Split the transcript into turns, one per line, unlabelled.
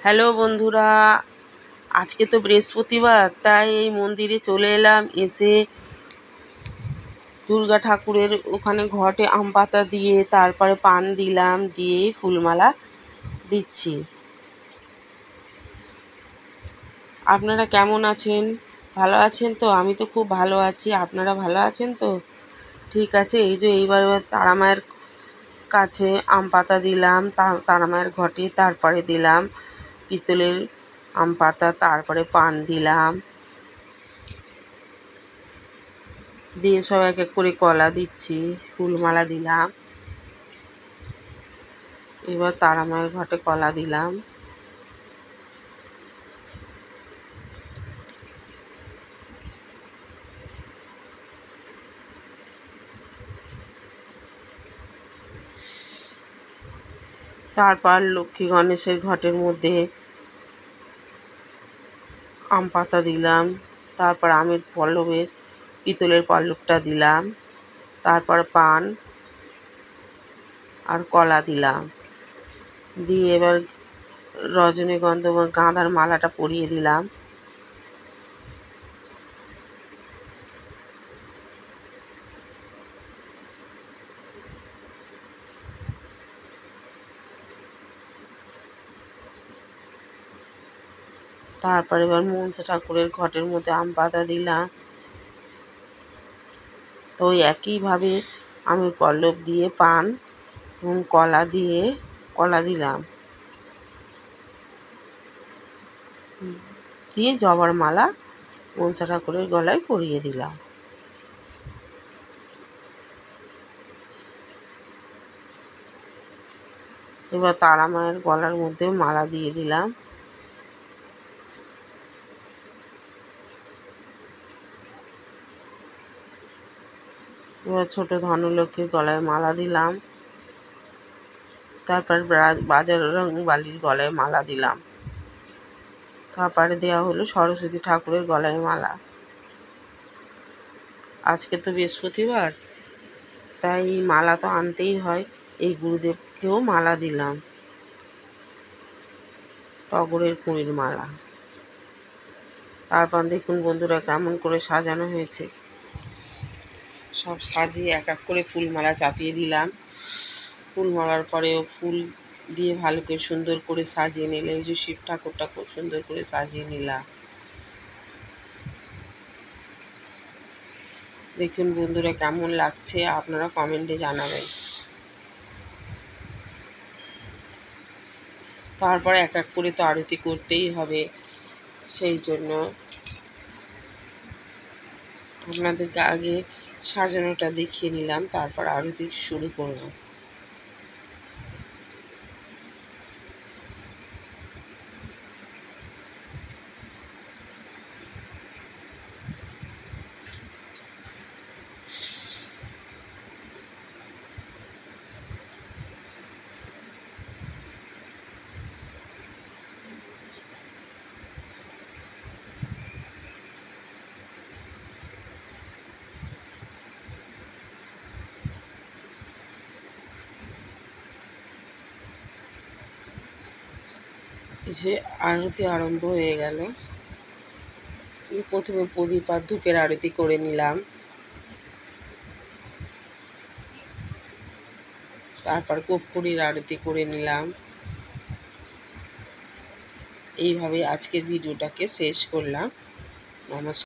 Hello বন্ধুরা, আজকে তো বৃহস্পতিবার, তাই এই মন্দিরে চলে এলাম। এসে দুর্গা ঠাকুরের ওখানে ঘটে আম পাতা দিয়ে তারপরে পান দিলাম, দিয়ে ফুলমালা দিচ্ছি। আপনারা কেমন আছেন? ভালো আছেন তো? আমি তো খুব ভালো আছি। আপনারা ভালো আছেন তো? ঠিক আছে। এই যে এইবার তারা মায়ের কাছে আম পাতা দিলাম, তারা মায়ের ঘটে, তারপরে দিলাম পিতলের আম পাতা, তারপরে পান দিলাম, দিয়ে সব এক এক করে কলা দিচ্ছি, ফুলমালা দিলাম। এবার তারা মায়ের ঘটে কলা দিলাম। তারপর লক্ষ্মী গণেশের ঘটের মধ্যে আম পাতা দিলাম, তারপর আমের পল্লবের পিতলের পল্লবটা দিলাম, তারপর পান আর কলা দিলাম, দিয়ে এবার রজনীগন্ধা বা গাঁদার মালাটা পরিয়ে দিলাম। তারপর এবার মনসা ঠাকুরের ঘটের মধ্যে আম পাতা দিলাম। তো ওই একইভাবে আমি পল্লব দিয়ে পান এবং কলা দিলাম, দিয়ে জবার মালা মনসা ঠাকুরের গলায় পরিয়ে দিলাম। এবার তারা মায়ের গলার মধ্যে মালা দিয়ে দিলাম। এবার ছোট ধনলক্ষ্মীর গলায় মালা দিলাম, তারপর বাজার রং বালির গলায় মালা দিলাম, তারপরে দেওয়া হলো সরস্বতী ঠাকুরের গলায় মালা। আজকে তো বৃহস্পতিবার, তাই মালা তো আনতেই হয়। এই গুরুদেবকেও মালা দিলাম, টগরের কুঁড়ির মালা। তারপর দেখুন বন্ধুরা কেমন করে সাজানো হয়েছে। সব সাজিয়ে এক এক করে ফুলমালা চাপিয়ে দিলাম। ফুলমালার পরেও ফুল দিয়ে ভালো করে সুন্দর করে সাজিয়ে নিলে, ওই যে শিব ঠাকুরটা খুব সুন্দর করে সাজিয়ে নিলাম। দেখুন বন্ধুরা কেমন লাগছে, আপনারা কমেন্টে জানাবেন। তারপর এক এক করে তো আরতি করতেই হবে, সেই জন্য আপনাদেরকে আগে সাজানোটা দেখিয়ে নিলাম, তারপর আরতি শুরু করব। যে আরতি আরম্ভ হয়ে গেল। প্রথমে প্রদীপ আর ধূপের আরতি করে নিলাম, তারপর কর্পূরের আরতি করে নিলাম। এইভাবে আজকের ভিডিওটাকে শেষ করলাম। নমস্কার।